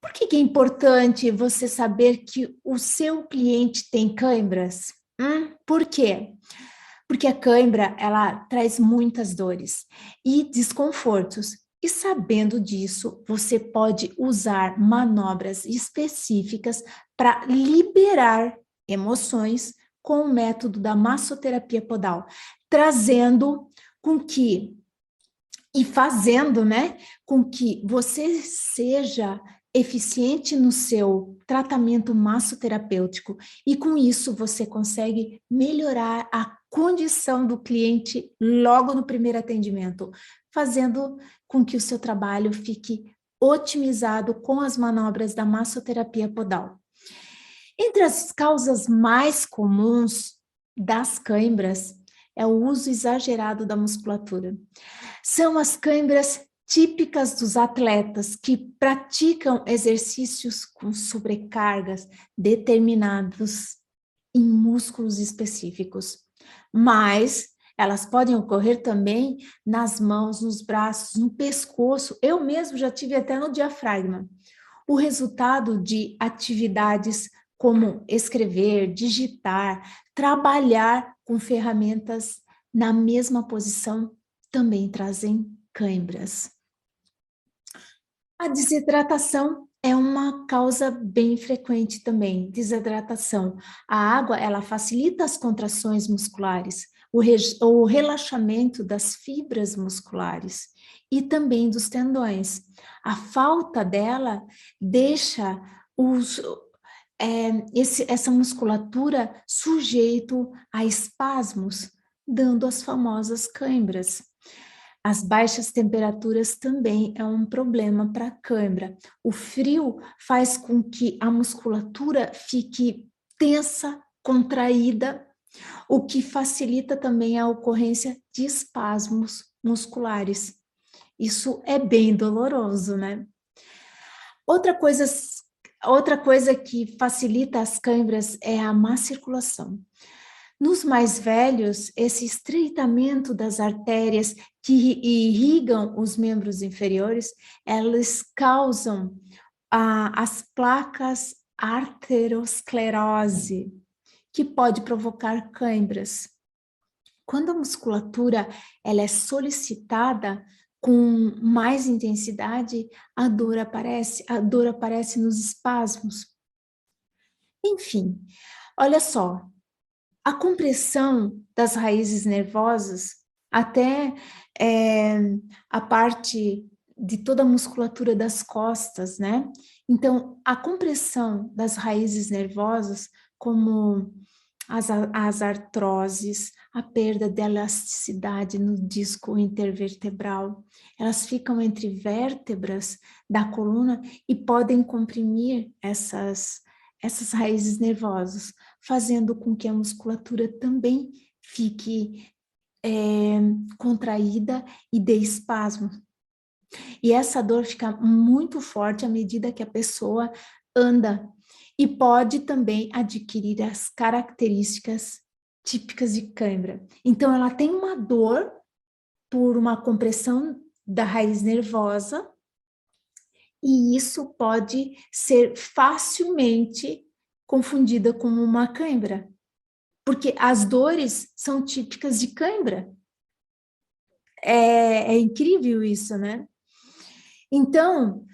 Por que é importante você saber que o seu cliente tem câimbras? Por quê? Porque a cãibra, ela traz muitas dores e desconfortos. E sabendo disso, você pode usar manobras específicas para liberar emoções com o método da massoterapia podal, trazendo com que e fazendo, né, com que você seja eficiente no seu tratamento massoterapêutico e com isso você consegue melhorar a condição do cliente logo no primeiro atendimento, fazendo com que o seu trabalho fique otimizado com as manobras da massoterapia podal. Entre as causas mais comuns das cãibras é o uso exagerado da musculatura. São as câimbras típicas dos atletas que praticam exercícios com sobrecargas determinados em músculos específicos. Mas elas podem ocorrer também nas mãos, nos braços, no pescoço. Eu mesmo já tive até no diafragma. O resultado de atividades como escrever, digitar, trabalhar com ferramentas na mesma posição também trazem cãibras. A desidratação é uma causa bem frequente também, desidratação. A água, ela facilita as contrações musculares, o relaxamento das fibras musculares e também dos tendões. A falta dela deixa essa musculatura sujeito a espasmos, dando as famosas cãibras. As baixas temperaturas também é um problema para a cãibra. O frio faz com que a musculatura fique tensa, contraída, o que facilita também a ocorrência de espasmos musculares. Isso é bem doloroso, né? Outra coisa que facilita as cãibras é a má circulação. Nos mais velhos, esse estreitamento das artérias que irrigam os membros inferiores, elas causam as placas arteriosclerose, que pode provocar cãibras. Quando a musculatura ela é solicitada com mais intensidade, a dor aparece nos espasmos. Enfim, olha só, a compressão das raízes nervosas, até a parte de toda a musculatura das costas, né? Então, a compressão das raízes nervosas, como as artroses, a perda de elasticidade no disco intervertebral, elas ficam entre vértebras da coluna e podem comprimir essas raízes nervosas, fazendo com que a musculatura também fique contraída e dê espasmo. E essa dor fica muito forte à medida que a pessoa anda e pode também adquirir as características típicas de cãibra. Então, ela tem uma dor por uma compressão da raiz nervosa e isso pode ser facilmente confundida com uma cãibra, porque as dores são típicas de cãibra. É incrível isso, né? Então,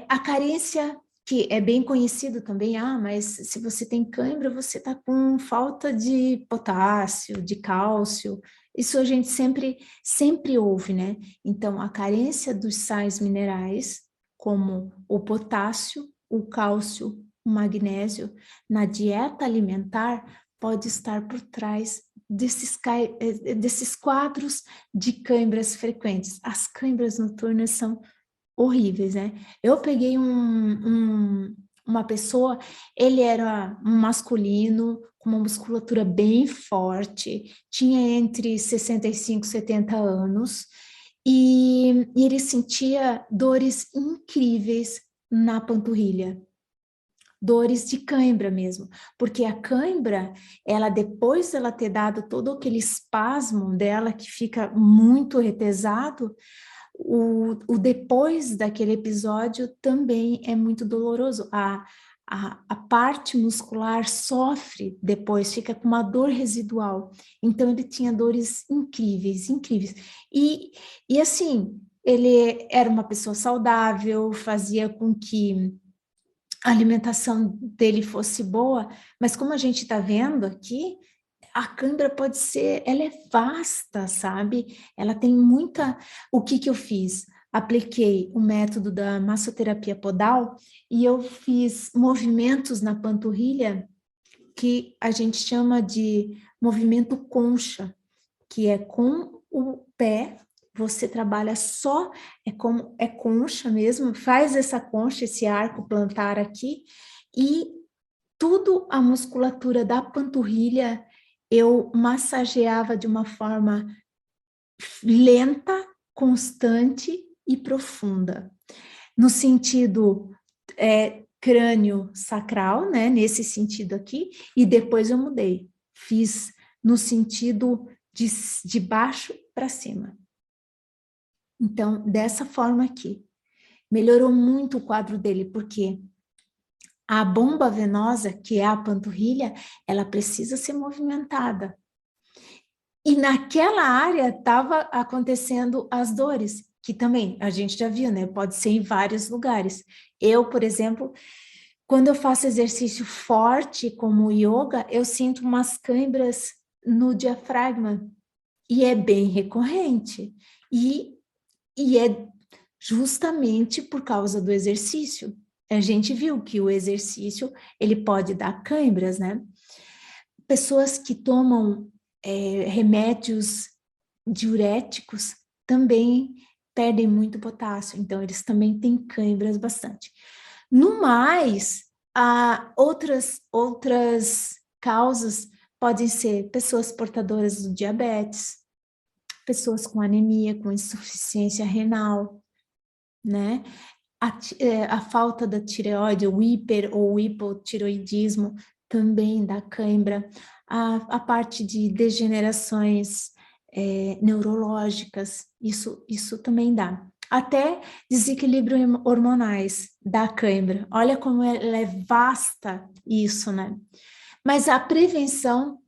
a carência, que é bem conhecido também, mas se você tem cãibra, você está com falta de potássio, de cálcio, isso a gente sempre ouve, né? Então, a carência dos sais minerais, como o potássio, o cálcio, o magnésio, na dieta alimentar, pode estar por trás desses quadros de cãibras frequentes. As cãibras noturnas são horríveis, né? Eu peguei uma pessoa, ele era um masculino, com uma musculatura bem forte, tinha entre 65 e 70 anos, e ele sentia dores incríveis na panturrilha. Dores de cãibra mesmo, porque a cãibra, ela depois de ela ter dado todo aquele espasmo dela, que fica muito retesado, o depois daquele episódio também é muito doloroso. A parte muscular sofre depois, fica com uma dor residual. Então, ele tinha dores incríveis, incríveis. E assim, ele era uma pessoa saudável, fazia com que a alimentação dele fosse boa, mas como a gente está vendo aqui, a cãibra pode ser, ela é vasta, sabe? Ela tem muita... O que eu fiz? Apliquei o método da massoterapia podal e eu fiz movimentos na panturrilha que a gente chama de movimento concha, que é com o pé, você trabalha só, como é concha mesmo, faz essa concha, esse arco plantar aqui, e tudo a musculatura da panturrilha eu massageava de uma forma lenta, constante e profunda. No sentido crânio sacral, né? Nesse sentido aqui, e depois eu mudei. Fiz no sentido de baixo para cima. Então, dessa forma aqui. Melhorou muito o quadro dele, porque a bomba venosa, que é a panturrilha, ela precisa ser movimentada. E naquela área estava acontecendo as dores, que também a gente já viu, né? Pode ser em vários lugares. Eu, por exemplo, quando eu faço exercício forte, como o yoga, eu sinto umas câimbras no diafragma, e é bem recorrente. E é justamente por causa do exercício. A gente viu que o exercício, ele pode dar câimbras, né? Pessoas que tomam remédios diuréticos também perdem muito potássio, então eles também têm câimbras bastante. No mais, outras causas podem ser pessoas portadoras do diabetes, pessoas com anemia, com insuficiência renal, né? A falta da tireoide, o hiper ou hipotireoidismo também dá cãibra, a parte de degenerações neurológicas, isso também dá. Até desequilíbrio hormonais dá cãibra. Olha como ela é vasta isso, né? Mas a prevenção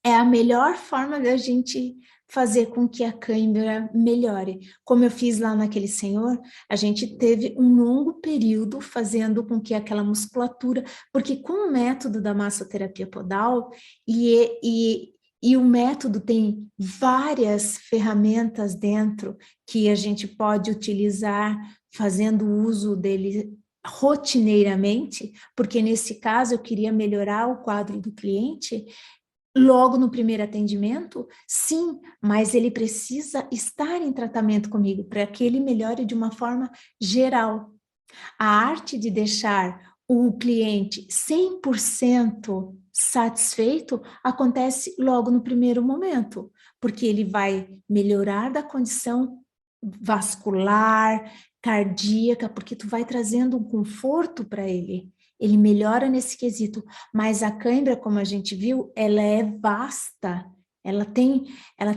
é a melhor forma da gente fazer com que a cãibra melhore. Como eu fiz lá naquele senhor, a gente teve um longo período fazendo com que aquela musculatura, porque com o método da massoterapia podal, e o método tem várias ferramentas dentro que a gente pode utilizar fazendo uso dele rotineiramente, porque nesse caso eu queria melhorar o quadro do cliente. Logo no primeiro atendimento, sim, mas ele precisa estar em tratamento comigo para que ele melhore de uma forma geral. A arte de deixar o cliente 100% satisfeito acontece logo no primeiro momento, porque ele vai melhorar da condição vascular, cardíaca, porque tu vai trazendo um conforto para ele. Ele melhora nesse quesito, mas a cãibra, como a gente viu, ela é vasta, ela tem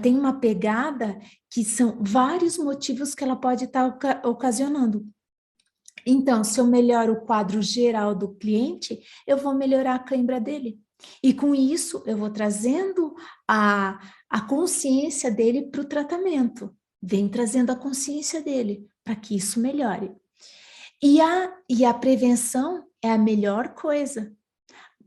uma pegada que são vários motivos que ela pode estar ocasionando. Então, se eu melhoro o quadro geral do cliente, eu vou melhorar a cãibra dele. E com isso, eu vou trazendo a consciência dele para o tratamento. Vem trazendo a consciência dele para que isso melhore. E a prevenção é a melhor coisa,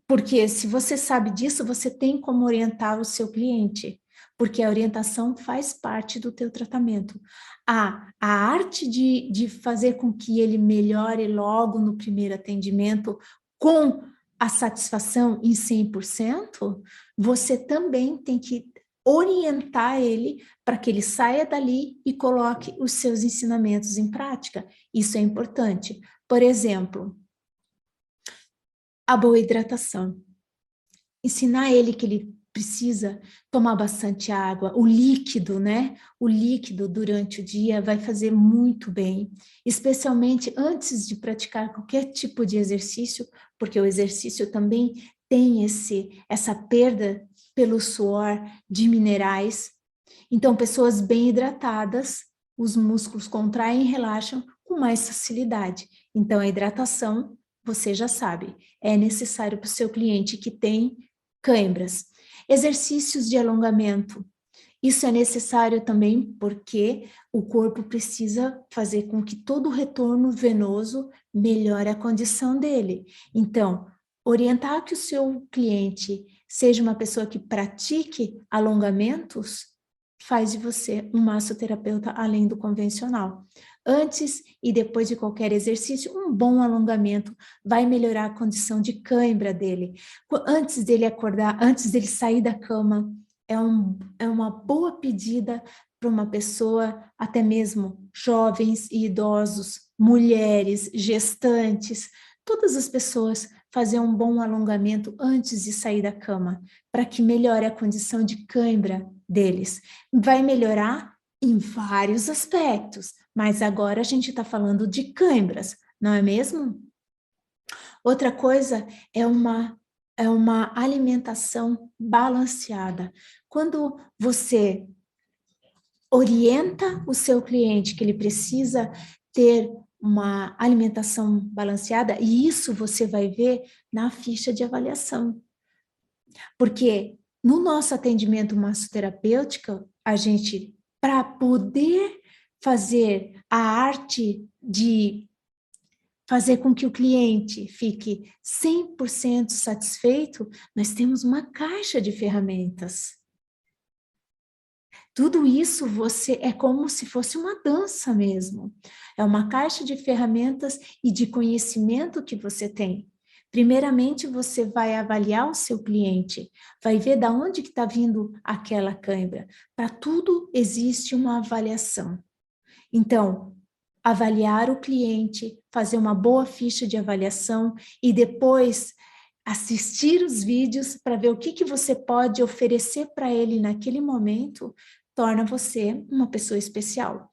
porque se você sabe disso, você tem como orientar o seu cliente, porque a orientação faz parte do teu tratamento. A arte de fazer com que ele melhore logo no primeiro atendimento com a satisfação em 100%, você também tem que orientar ele para que ele saia dali e coloque os seus ensinamentos em prática. Isso é importante. Por exemplo, a boa hidratação. Ensinar ele que ele precisa tomar bastante água, o líquido, né? O líquido durante o dia vai fazer muito bem, especialmente antes de praticar qualquer tipo de exercício, porque o exercício também tem essa perda pelo suor de minerais. Então, pessoas bem hidratadas, os músculos contraem e relaxam com mais facilidade. Então, a hidratação, você já sabe, é necessário para o seu cliente que tem cãibras. Exercícios de alongamento. Isso é necessário também porque o corpo precisa fazer com que todo o retorno venoso melhore a condição dele. Então, orientar que o seu cliente seja uma pessoa que pratique alongamentos faz de você um massoterapeuta além do convencional. Antes e depois de qualquer exercício, um bom alongamento vai melhorar a condição de cãibra dele. Antes dele acordar, antes dele sair da cama, é uma boa pedida para uma pessoa, até mesmo jovens e idosos, mulheres, gestantes, todas as pessoas fazer um bom alongamento antes de sair da cama, para que melhore a condição de cãibra deles. Vai melhorar em vários aspectos, mas agora a gente está falando de cãibras, não é mesmo? Outra coisa é uma alimentação balanceada. Quando você orienta o seu cliente que ele precisa ter uma alimentação balanceada, e isso você vai ver na ficha de avaliação. Porque no nosso atendimento massoterapêutico, a gente, para poder fazer a arte de fazer com que o cliente fique 100% satisfeito, nós temos uma caixa de ferramentas. Tudo isso você é como se fosse uma dança mesmo. É uma caixa de ferramentas e de conhecimento que você tem. Primeiramente, você vai avaliar o seu cliente, vai ver de onde que está vindo aquela cãibra. Para tudo existe uma avaliação. Então, avaliar o cliente, fazer uma boa ficha de avaliação e depois assistir os vídeos para ver o que você pode oferecer para ele naquele momento, torna você uma pessoa especial.